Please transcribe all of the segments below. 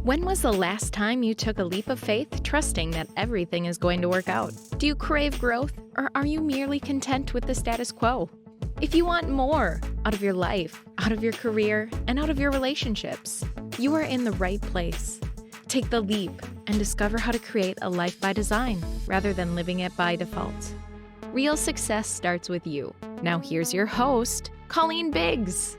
When was the last time you took a leap of faith, trusting that everything is going to work out? Do you crave growth, or are you merely content with the status quo? If you want more out of your life, out of your career, and out of your relationships, you are in the right place. Take the leap and discover how to create a life by design rather than living it by default. Real success starts with you. Now here's your host, Colleen Biggs.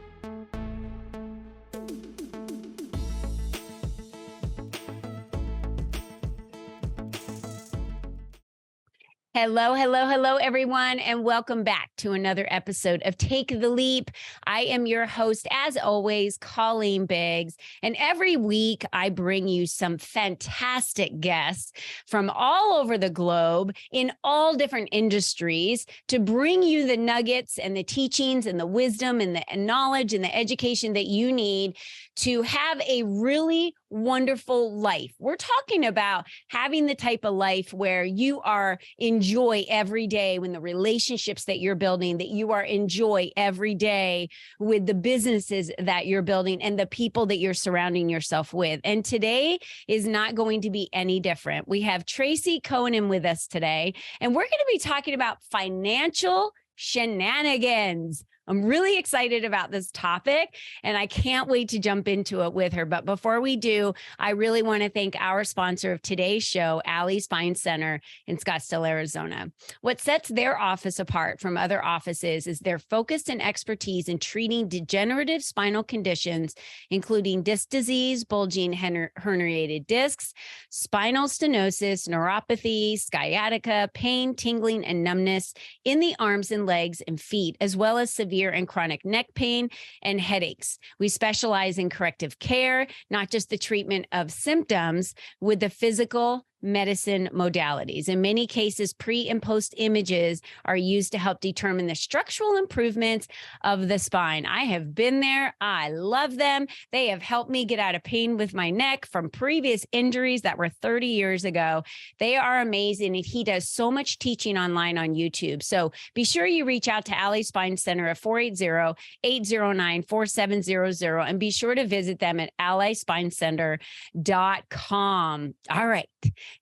Hello, everyone, and welcome back to another episode of Take the Leap. I am your host, as always, Colleen Biggs, and every week I bring you some fantastic guests from all over the globe in all different industries to bring you the nuggets and the teachings and the wisdom and the knowledge and the education that you need to have a really wonderful life. We're talking about having the type of life where you are enjoy every day when the relationships that you're building, that you are enjoy every day with the businesses that you're building and the people that you're surrounding yourself with. And today is not going to be any different. We have Tracy Cohen with us today, and we're going to be talking about financial shenanigans. I'm really excited about this topic, and I can't wait to jump into it with her. But before we do, I really want to thank our sponsor of today's show, Alley Spine Center in Scottsdale, Arizona. What sets their office apart from other offices is their focus and expertise in treating degenerative spinal conditions, including disc disease, bulging herniated discs, spinal stenosis, neuropathy, sciatica, pain, tingling, and numbness in the arms and legs and feet, as well as severe and chronic neck pain and headaches. We specialize in corrective care, not just the treatment of symptoms with the physical medicine modalities. In many cases, pre and post images are used to help determine the structural improvements of the spine. I have been there. I love them. They have helped me get out of pain with my neck from previous injuries that were 30 years ago. They are amazing. And he does so much teaching online on YouTube. So be sure you reach out to Alley Spine Center at 480-809-4700 and be sure to visit them at allyspinecenter.com. All right.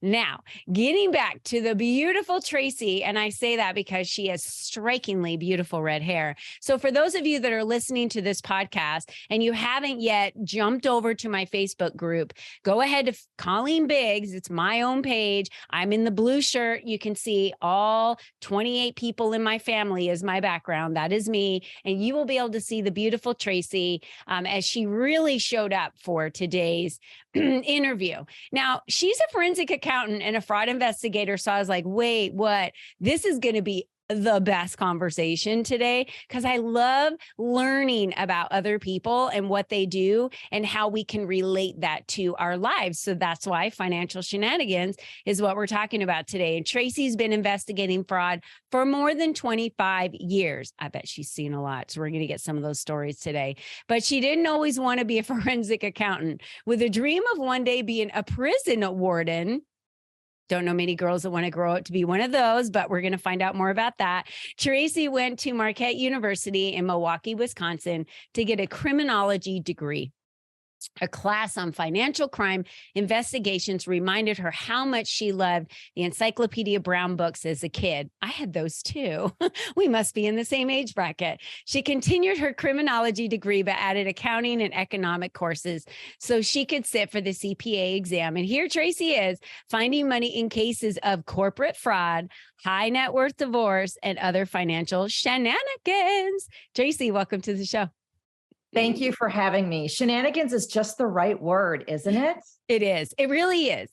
Now, getting back to the beautiful Tracy, and I say that because she has strikingly beautiful red hair. So for those of you that are listening to this podcast and you haven't yet jumped over to my Facebook group, go ahead to Colleen Biggs. It's my own page. I'm in the blue shirt. You can see all 28 people in my family as my background. That is me. And you will be able to see the beautiful Tracy as she really showed up for today's interview. Now, she's a forensic accountant and a fraud investigator. So I was like, wait, what? This is going to be the best conversation today because I love learning about other people and what they do and how we can relate that to our lives. So that's why financial shenanigans is what we're talking about today. And Tracy's been investigating fraud for more than 25 years. I bet she's seen a lot. So we're going to get some of those stories today. But she didn't always want to be a forensic accountant. With a dream of one day being a prison warden, don't know many girls that want to grow up to be one of those, but we're going to find out more about that. Tracy went to Marquette University in Milwaukee, Wisconsin to get a criminology degree. A class on financial crime investigations reminded her how much she loved the Encyclopedia Brown books as a kid. I had those too. We must be in the same age bracket. She continued her criminology degree, but added accounting and economic courses so she could sit for the CPA exam. And here Tracy is finding money in cases of corporate fraud, high net worth divorce, and other financial shenanigans. Tracy, welcome to the show. Thank you for having me. Shenanigans is just the right word, isn't it? It is. It really is.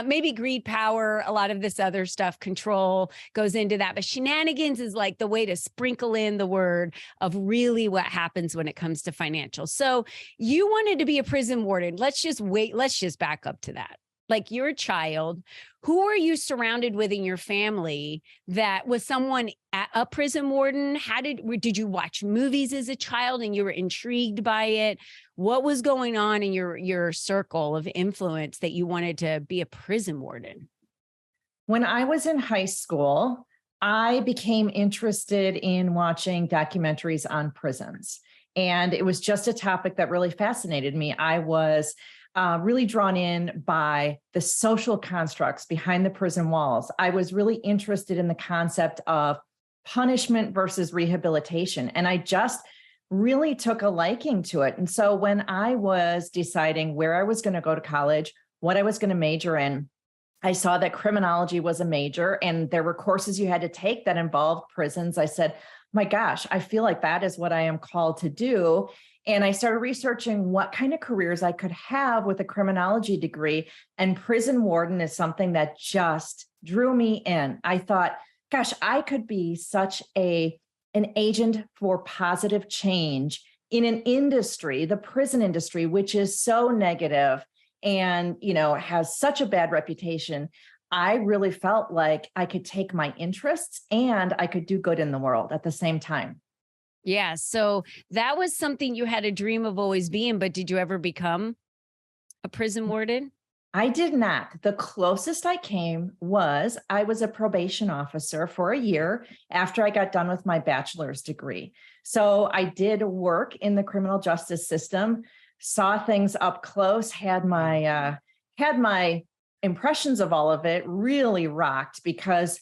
Maybe greed, power, a lot of this other stuff, control goes into that. But shenanigans is like the way to sprinkle in the word of really what happens when it comes to financial. So you wanted to be a prison warden. Let's just wait. Let's just back up to that. Like you're a child, who are you surrounded with in your family that was someone a prison warden? How did you watch movies as a child and you were intrigued by it? What was going on in your circle of influence that you wanted to be a prison warden? When I was in high school, I became interested in watching documentaries on prisons. And it was just a topic that really fascinated me. I was really drawn in by the social constructs behind the prison walls. I was really interested in the concept of punishment versus rehabilitation. And I just really took a liking to it. And so when I was deciding where I was going to go to college, what I was going to major in, I saw that criminology was a major and there were courses you had to take that involved prisons. I said, my gosh, I feel like that is what I am called to do. And I started researching what kind of careers I could have with a criminology degree. And prison warden is something that just drew me in. I thought, gosh, I could be such an agent for positive change in an industry, the prison industry, which is so negative and, has such a bad reputation. I really felt like I could take my interests and I could do good in the world at the same time. Yeah. So that was something you had a dream of always being, but did you ever become a prison warden? I did not. The closest I came was I was a probation officer for a year after I got done with my bachelor's degree. So I did work in the criminal justice system, saw things up close, had my impressions of all of it really rocked, because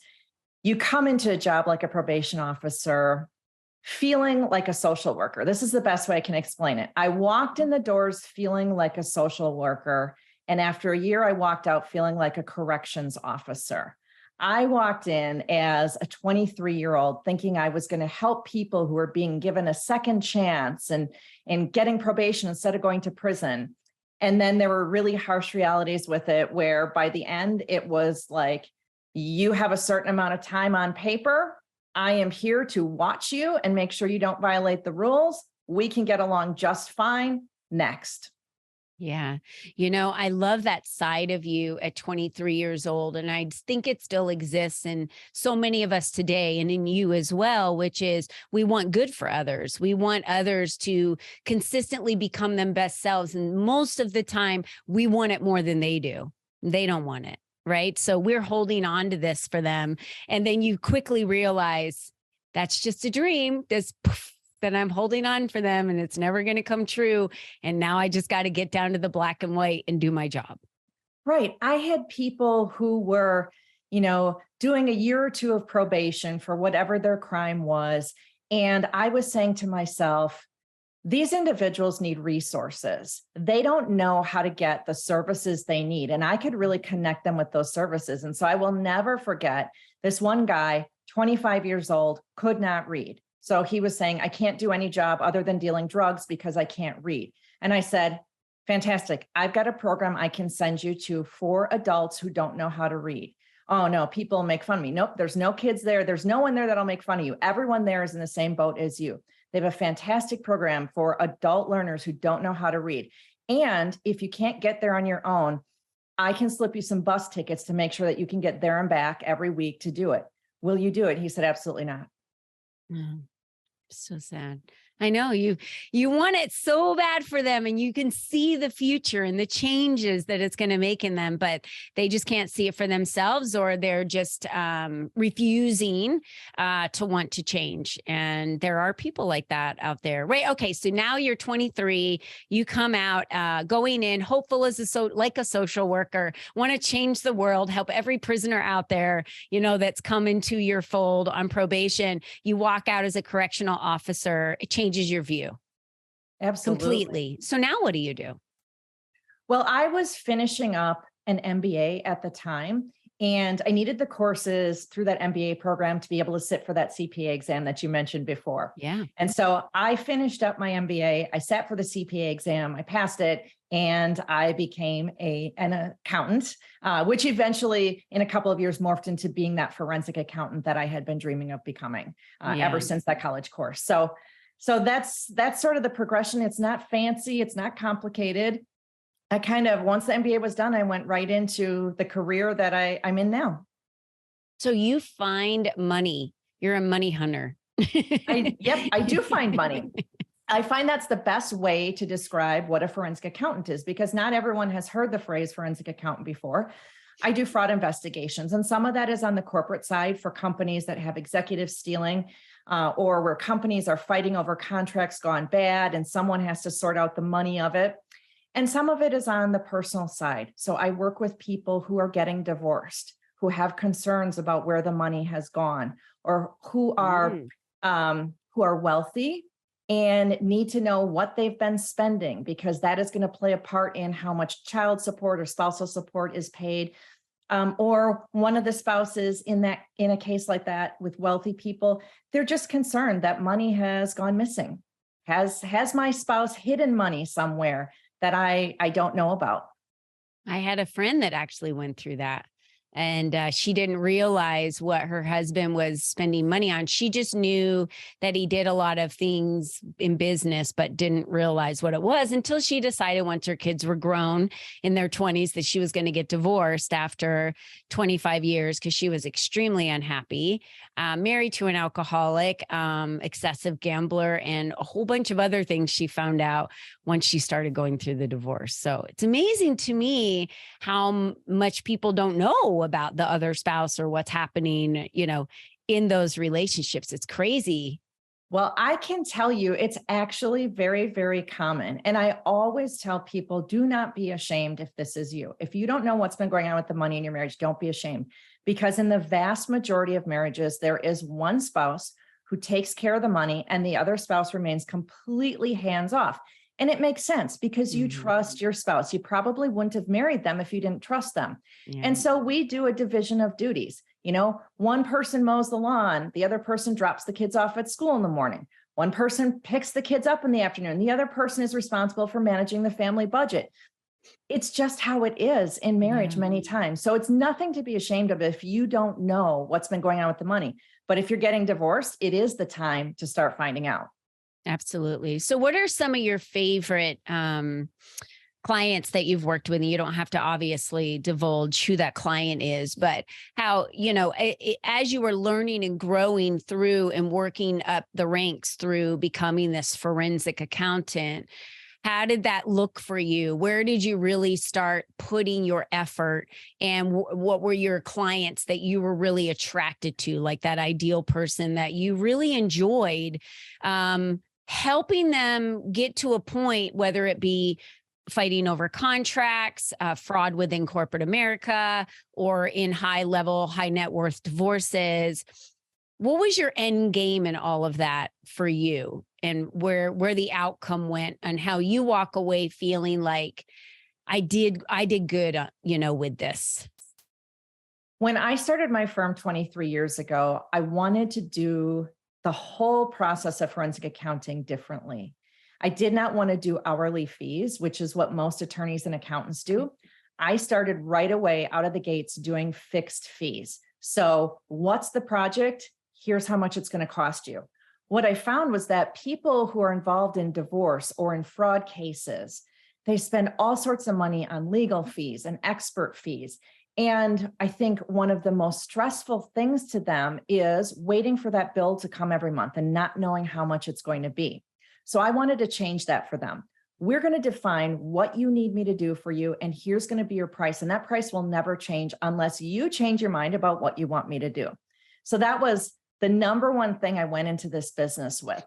you come into a job like a probation officer feeling like a social worker. This is the best way I can explain it. I walked in the doors feeling like a social worker. And after a year, I walked out feeling like a corrections officer. I walked in as a 23-year-old thinking I was going to help people who were being given a second chance and getting probation instead of going to prison. And then there were really harsh realities with it, where by the end, it was like, you have a certain amount of time on paper. I am here to watch you and make sure you don't violate the rules. We can get along just fine. Next. Yeah. I love that side of you at 23 years old. And I think it still exists in so many of us today, and in you as well, which is we want good for others. We want others to consistently become them best selves. And most of the time, we want it more than they do. They don't want it. Right. So we're holding on to this for them. And then you quickly realize that's just a dream. That I'm holding on for them and it's never going to come true. And now I just got to get down to the black and white and do my job. Right. I had people who were, doing a year or two of probation for whatever their crime was. And I was saying to myself, these individuals need resources. They don't know how to get the services they need. And I could really connect them with those services. And so I will never forget this one guy, 25 years old, could not read. So he was saying, I can't do any job other than dealing drugs because I can't read. And I said, fantastic. I've got a program I can send you to for adults who don't know how to read. Oh no, people make fun of me. Nope, there's no kids there. There's no one there that'll make fun of you. Everyone there is in the same boat as you. They have a fantastic program for adult learners who don't know how to read. And if you can't get there on your own, I can slip you some bus tickets to make sure that you can get there and back every week to do it. Will you do it? He said, absolutely not. So sad. I know you want it so bad for them, and you can see the future and the changes that it's going to make in them, but they just can't see it for themselves, or they're just refusing to want to change. And there are people like that out there, right? Okay. So now you're 23, you come out going in hopeful as like a social worker, want to change the world, help every prisoner out there, that's come into your fold on probation. You walk out as a correctional officer. It changes your view. Absolutely. Completely. So now what do you do? Well, I was finishing up an MBA at the time, and I needed the courses through that MBA program to be able to sit for that CPA exam that you mentioned before. Yeah. And so I finished up my MBA. I sat for the CPA exam. I passed it, and I became an accountant, which eventually in a couple of years morphed into being that forensic accountant that I had been dreaming of becoming ever since that college course. So that's sort of the progression. It's not fancy. It's not complicated. Once the MBA was done, I went right into the career that I'm in now. So you find money. You're a money hunter. I do find money. I find that's the best way to describe what a forensic accountant is, because not everyone has heard the phrase forensic accountant before. I do fraud investigations, and some of that is on the corporate side for companies that have executive stealing, or where companies are fighting over contracts gone bad and someone has to sort out the money of it. And some of it is on the personal side. So I work with people who are getting divorced, who have concerns about where the money has gone, or who are wealthy and need to know what they've been spending, because that is going to play a part in how much child support or spousal support is paid. Or one of the spouses in a case like that with wealthy people, they're just concerned that money has gone missing. Has my spouse hidden money somewhere that I don't know about? I had a friend that actually went through that. And she didn't realize what her husband was spending money on. She just knew that he did a lot of things in business, but didn't realize what it was until she decided once her kids were grown in their 20s that she was going to get divorced after 25 years because she was extremely unhappy, married to an alcoholic, excessive gambler, and a whole bunch of other things she found out once she started going through the divorce. So it's amazing to me how much people don't know about the other spouse or what's happening, in those relationships. It's crazy. Well, I can tell you it's actually very, very common. And I always tell people, do not be ashamed if this is you. If you don't know what's been going on with the money in your marriage, don't be ashamed. Because in the vast majority of marriages, there is one spouse who takes care of the money and the other spouse remains completely hands off. And it makes sense because you trust your spouse. You probably wouldn't have married them if you didn't trust them. Yeah. And so we do a division of duties. One person mows the lawn, the other person drops the kids off at school in the morning. One person picks the kids up in the afternoon. The other person is responsible for managing the family budget. It's just how it is in marriage many times. So it's nothing to be ashamed of if you don't know what's been going on with the money. But if you're getting divorced, it is the time to start finding out. Absolutely. So what are some of your favorite clients that you've worked with? And you don't have to obviously divulge who that client is, but how, as you were learning and growing through and working up the ranks through becoming this forensic accountant, how did that look for you? Where did you really start putting your effort? And what were your clients that you were really attracted to, like that ideal person that you really enjoyed helping them get to a point, whether it be fighting over contracts, fraud within corporate America, or in high net worth divorces? What was your end game in all of that for you, and where the outcome went, and how you walk away feeling like I did good, with this? When I started my firm 23 years ago, I wanted to do the whole process of forensic accounting differently. I did not want to do hourly fees, which is what most attorneys and accountants do. I started right away out of the gates doing fixed fees. So what's the project? Here's how much it's going to cost you. What I found was that people who are involved in divorce or in fraud cases, they spend all sorts of money on legal fees and expert fees. And I think one of the most stressful things to them is waiting for that bill to come every month and not knowing how much it's going to be. So I wanted to change that for them. We're going to define what you need me to do for you, and here's going to be your price. And that price will never change unless you change your mind about what you want me to do. So that was the number one thing I went into this business with.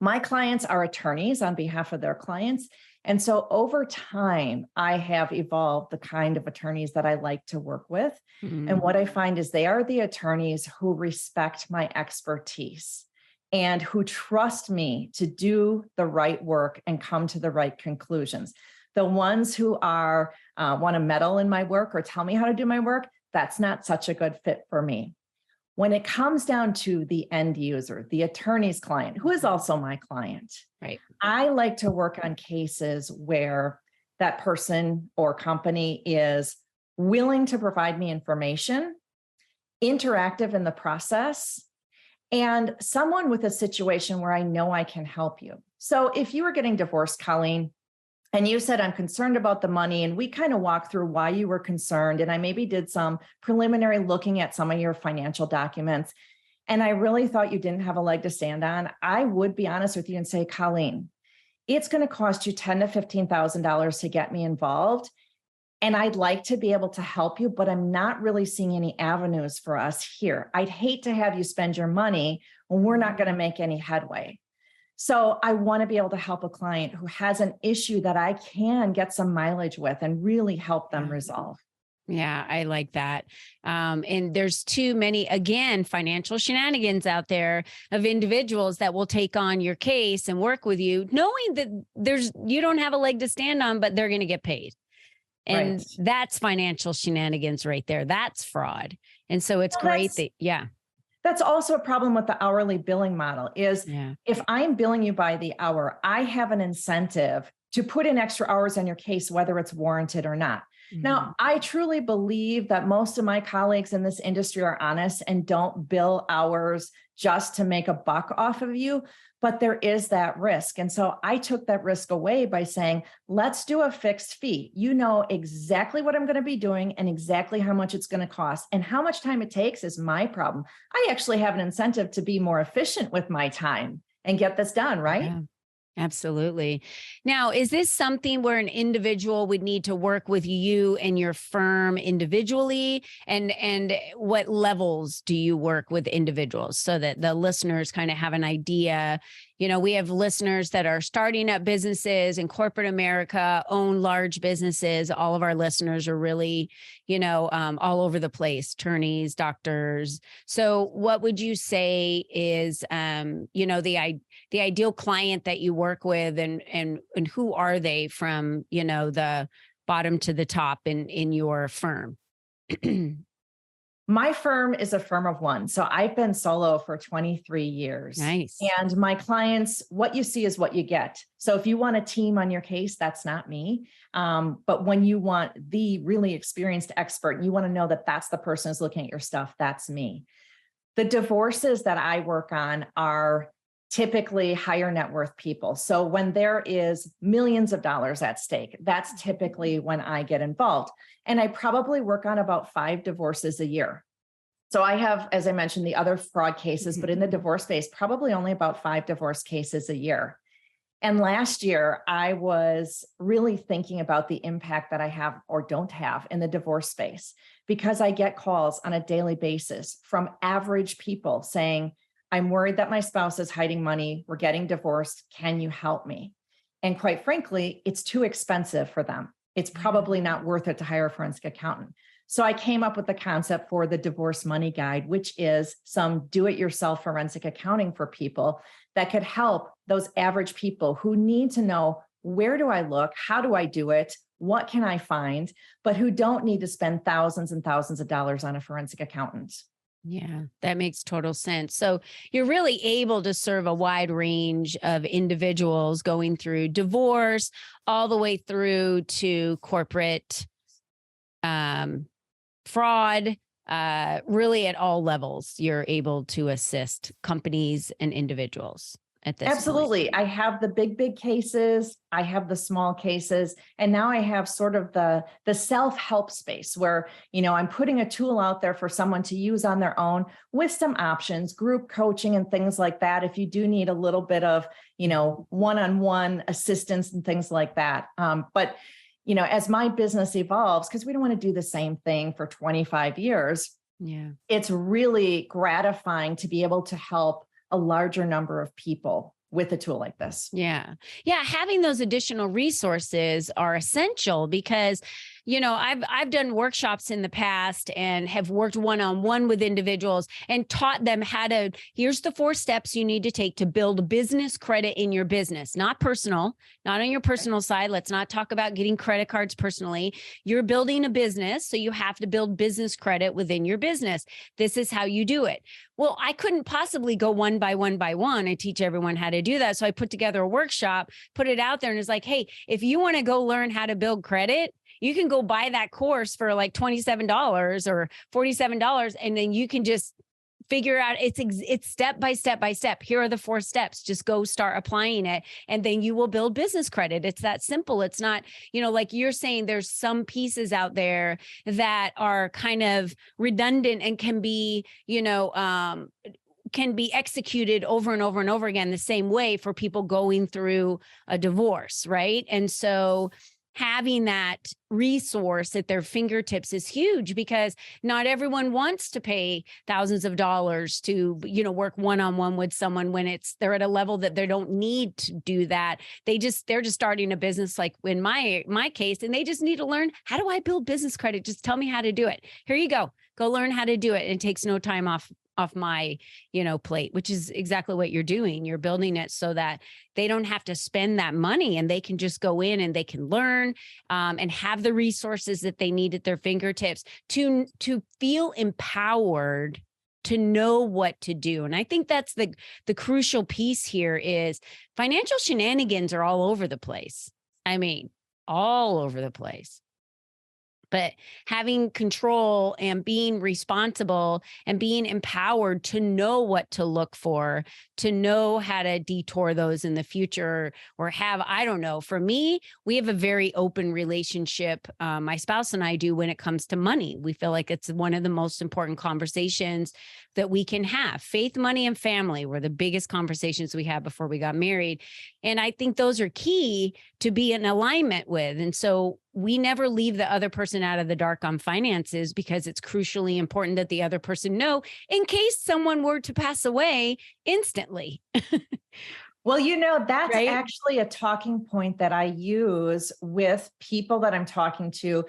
My clients are attorneys on behalf of their clients. And so over time, I have evolved the kind of attorneys that I like to work with. Mm-hmm. And what I find is they are the attorneys who respect my expertise and who trust me to do the right work and come to the right conclusions. The ones who want to meddle in my work or tell me how to do my work, that's not such a good fit for me. When it comes down to the end user, the attorney's client, who is also my client, right? I like to work on cases where that person or company is willing to provide me information, interactive in the process, and someone with a situation where I know I can help you. So if you were getting divorced, Colleen, and you said, I'm concerned about the money, and we kind of walked through why you were concerned, and I maybe did some preliminary looking at some of your financial documents, and I really thought you didn't have a leg to stand on, I would be honest with you and say, Colleen, it's going to cost you $10,000 to $15,000 to get me involved, and I'd like to be able to help you, but I'm not really seeing any avenues for us here. I'd hate to have you spend your money when we're not going to make any headway. So I want to be able to help a client who has an issue that I can get some mileage with and really help them resolve. Yeah, I like that. And there's too many, again, financial shenanigans out there of individuals that will take on your case and work with you, knowing that you don't have a leg to stand on, but they're going to get paid. And Right. that's financial shenanigans right there. That's fraud. And so it's great that, yeah. That's also a problem with the hourly billing model is Yeah. if I'm billing you by the hour, I have an incentive to put in extra hours on your case, whether it's warranted or not. Now, I truly believe that most of my colleagues in this industry are honest and don't bill hours just to make a buck off of you, but there is that risk. And so I took that risk away by saying, let's do a fixed fee. You know exactly what I'm going to be doing and exactly how much it's going to cost. And how much time it takes is my problem. I actually have an incentive to be more efficient with my time and get this done, right? Yeah. Absolutely. Now, is this something where an individual would need to work with you and your firm individually? And what levels do you work with individuals so that the listeners kind of have an idea? You know, we have listeners that are starting up businesses in corporate America, own large businesses. All of our listeners are really, all over the place, attorneys, doctors. So what would you say is, the ideal client that you work with and who are they from, the bottom to the top in your firm? My firm is a firm of one. So I've been solo for 23 years. Nice. And my clients, what you see is what you get. So if you want a team on your case, that's not me. But when you want the really experienced expert, you want to know that that's the person who's looking at your stuff, that's me. The divorces that I work on are typically higher net worth people. So when there is millions of dollars at stake, that's typically when I get involved. And I probably work on about 5 divorces a year. So I have, as I mentioned, the other fraud cases, but in the divorce space, probably only about 5 divorce cases a year. And last year, I was really thinking about the impact that I have or don't have in the divorce space, because I get calls on a daily basis from average people saying, I'm worried that my spouse is hiding money. We're getting divorced. Can you help me? And quite frankly, it's too expensive for them. It's probably not worth it to hire a forensic accountant. So I came up with the concept for the Divorce Money Guide, which is some do-it-yourself forensic accounting for people that could help those average people who need to know, where do I look? How do I do it? What can I find? But who don't need to spend thousands and thousands of dollars on a forensic accountant. Yeah, that makes total sense. So you're really able to serve a wide range of individuals going through divorce all the way through to corporate fraud, really at all levels. You're able to assist companies and individuals at this Absolutely. point. I have the big cases. I have the small cases. And now I have sort of the self-help space where, I'm putting a tool out there for someone to use on their own with some options, group coaching and things like that. If you do need a little bit of, one-on-one assistance and things like that. But as my business evolves, because we don't want to do the same thing for 25 years. Yeah. It's really gratifying to be able to help a larger number of people with a tool like this. Yeah. Yeah. Having those additional resources are essential because, I've done workshops in the past and have worked one-on-one with individuals and taught them here's the 4 steps you need to take to build business credit in your business, not personal, not on your personal side. Let's not talk about getting credit cards personally. You're building a business, so you have to build business credit within your business. This is how you do it. Well, I couldn't possibly go one by one by one. I teach everyone how to do that. So I put together a workshop, put it out there, and it's like, hey, if you want to go learn how to build credit, you can go buy that course for like $27 or $47, and then you can just figure out it's step by step by step. Here are the 4 steps. Just go start applying it, and then you will build business credit. It's that simple. It's not, like you're saying, there's some pieces out there that are kind of redundant and can be, can be executed over and over and over again the same way for people going through a divorce, right? And so having that resource at their fingertips is huge, because not everyone wants to pay thousands of dollars to, work one-on-one with someone when they're at a level that they don't need to do that. They're just starting a business, like in my case, and they just need to learn, how do I build business credit? Just tell me how to do it. Here you go. Go learn how to do it. It takes no time off my, plate, which is exactly what you're doing. You're building it so that they don't have to spend that money, and they can just go in and they can learn and have the resources that they need at their fingertips to feel empowered to know what to do. And I think that's the crucial piece here is financial shenanigans are all over the place. I mean, all over the place. But having control and being responsible and being empowered to know what to look for, to know how to detour those in the future, or I don't know. For me, we have a very open relationship. My spouse and I do when it comes to money. We feel like it's one of the most important conversations that we can have. Faith, money, and family were the biggest conversations we had before we got married. And I think those are key to be in alignment with. And so we never leave the other person out of the dark on finances, because it's crucially important that the other person know in case someone were to pass away instantly. Well, that's right? actually a talking point that I use with people that I'm talking to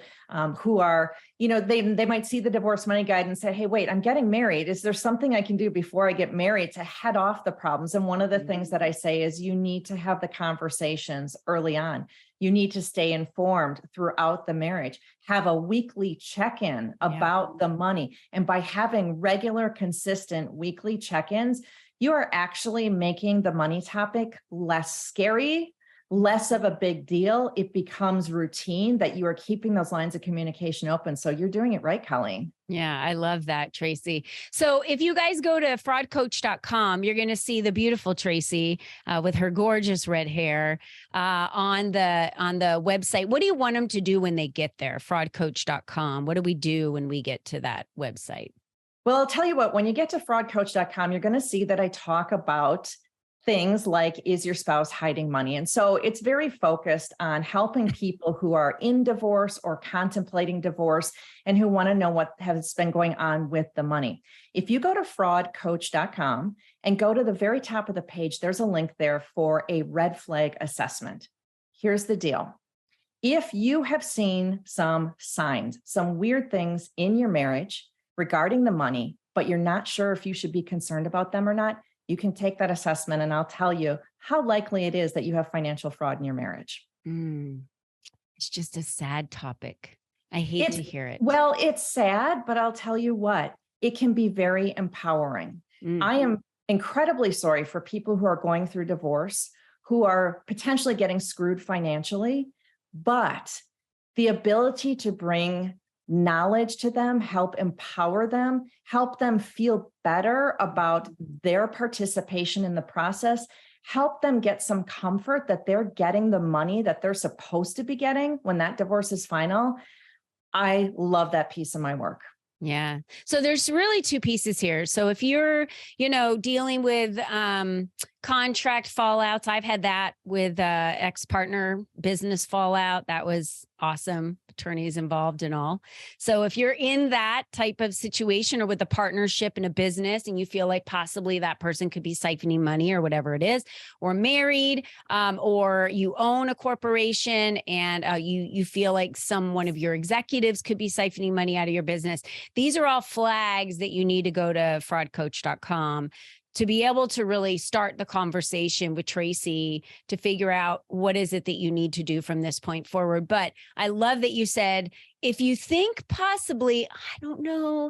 who are, they might see the divorce money guide and say, hey, wait, I'm getting married. Is there something I can do before I get married to head off the problems? And one of the things that I say is you need to have the conversations early on. You need to stay informed throughout the marriage, have a weekly check-in about the money. And by having regular, consistent weekly check-ins, you are actually making the money topic less scary, less of a big deal. It becomes routine that you are keeping those lines of communication open. So you're doing it right, Colleen. Yeah, I love that, Tracy. So if you guys go to fraudcoach.com, you're going to see the beautiful Tracy with her gorgeous red hair on the website. What do you want them to do when they get there? Fraudcoach.com. What do we do when we get to that website? Well, I'll tell you what, when you get to fraudcoach.com, you're going to see that I talk about things like, is your spouse hiding money? And so it's very focused on helping people who are in divorce or contemplating divorce and who want to know what has been going on with the money. If you go to fraudcoach.com and go to the very top of the page, there's a link there for a red flag assessment. Here's the deal. If you have seen some signs, some weird things in your marriage regarding the money, but you're not sure if you should be concerned about them or not, you can take that assessment and I'll tell you how likely it is that you have financial fraud in your marriage. It's just a sad topic. I hate to hear it. Well, it's sad, but I'll tell you what, it can be very empowering. I am incredibly sorry for people who are going through divorce, who are potentially getting screwed financially, but the ability to bring knowledge to them, help empower them, help them feel better about their participation in the process, help them get some comfort that they're getting the money that they're supposed to be getting when that divorce is final. I love that piece of my work. Yeah. So there's really two pieces here. So if you're, dealing with contract fallouts, I've had that with ex-partner business fallout. That was awesome. Attorneys involved and all. So if you're in that type of situation or with a partnership in a business and you feel like possibly that person could be siphoning money or whatever it is, or married, or you own a corporation and you feel like one of your executives could be siphoning money out of your business, these are all flags that you need to go to fraudcoach.com to be able to really start the conversation with Tracy to figure out what is it that you need to do from this point forward. But I love that you said, if you think possibly, I don't know,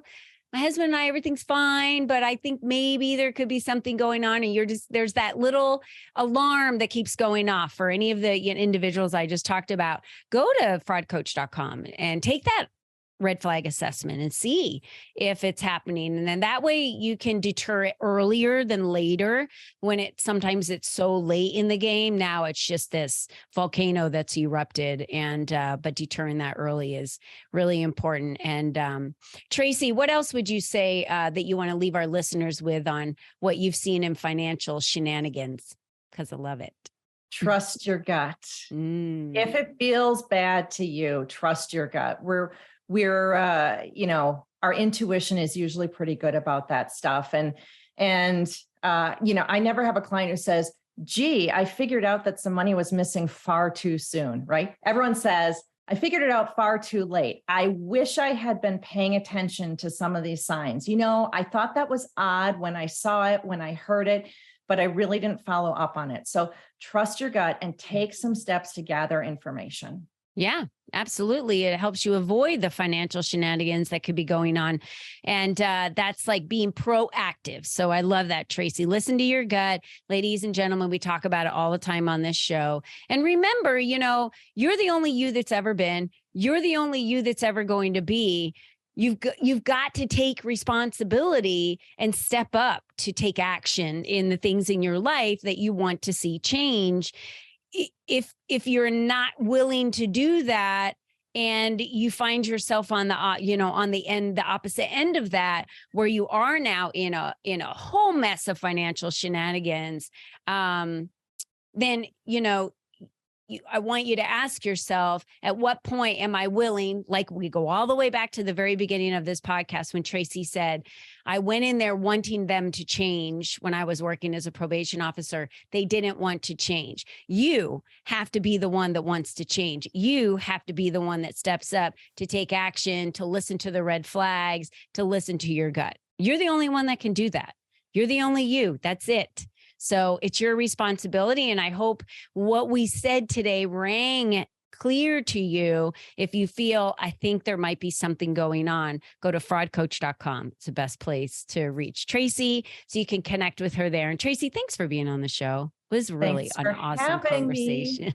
my husband and I, everything's fine, but I think maybe there could be something going on. And there's that little alarm that keeps going off for any of the individuals I just talked about. Go to fraudcoach.com and take that red flag assessment and see if it's happening. And then that way you can deter it earlier than later when sometimes it's so late in the game. Now it's just this volcano that's erupted, and but deterring that early is really important. And Tracy, what else would you say that you want to leave our listeners with on what you've seen in financial shenanigans? Because I love it. trust your gut. If it feels bad to you, trust your gut. Our intuition is usually pretty good about that stuff. And I never have a client who says, gee, I figured out that some money was missing far too soon, right? Everyone says, I figured it out far too late. I wish I had been paying attention to some of these signs. I thought that was odd when I saw it, when I heard it, but I really didn't follow up on it. So trust your gut and take some steps to gather information. Yeah, absolutely. It helps you avoid the financial shenanigans that could be going on. And that's like being proactive. So I love that, Tracy. Listen to your gut. Ladies and gentlemen, we talk about it all the time on this show. And remember, you're the only you that's ever been. You're the only you that's ever going to be. You've got to take responsibility and step up to take action in the things in your life that you want to see change. If you're not willing to do that and you find yourself on the the opposite end of that, where you are now in a whole mess of financial shenanigans, then I want you to ask yourself, at what point am I willing? Like, we go all the way back to the very beginning of this podcast when Tracy said, I went in there wanting them to change when I was working as a probation officer. They didn't want to change. You have to be the one that wants to change. You have to be the one that steps up to take action, to listen to the red flags, to listen to your gut. You're the only one that can do that. You're the only you. That's it. So it's your responsibility. And I hope what we said today rang clear to you. If you feel, I think there might be something going on, go to fraudcoach.com. It's the best place to reach Tracy so you can connect with her there. And Tracy, thanks for being on the show. It was really an awesome conversation.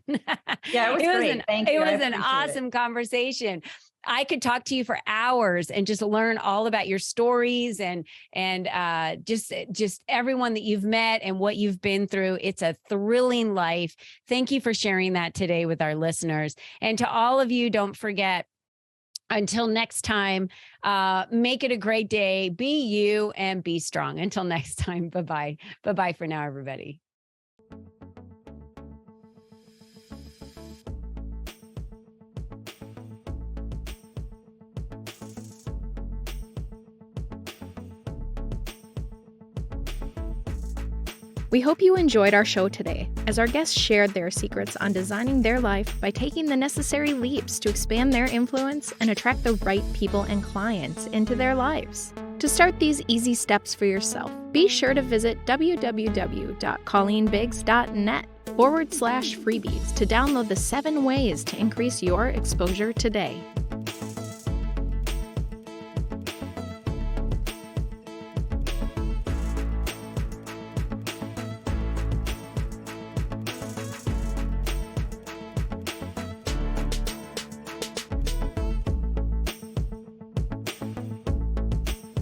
Yeah, it was great. Thank you. It was an awesome conversation. I could talk to you for hours and just learn all about your stories and just everyone that you've met and what you've been through. It's a thrilling life. Thank you for sharing that today with our listeners. And to all of you, don't forget, until next time, make it a great day. Be you and be strong. Until next time, bye-bye. Bye-bye for now, everybody. We hope you enjoyed our show today, as our guests shared their secrets on designing their life by taking the necessary leaps to expand their influence and attract the right people and clients into their lives. To start these easy steps for yourself, be sure to visit www.colleenbiggs.net/freebies to download the 7 ways to increase your exposure today.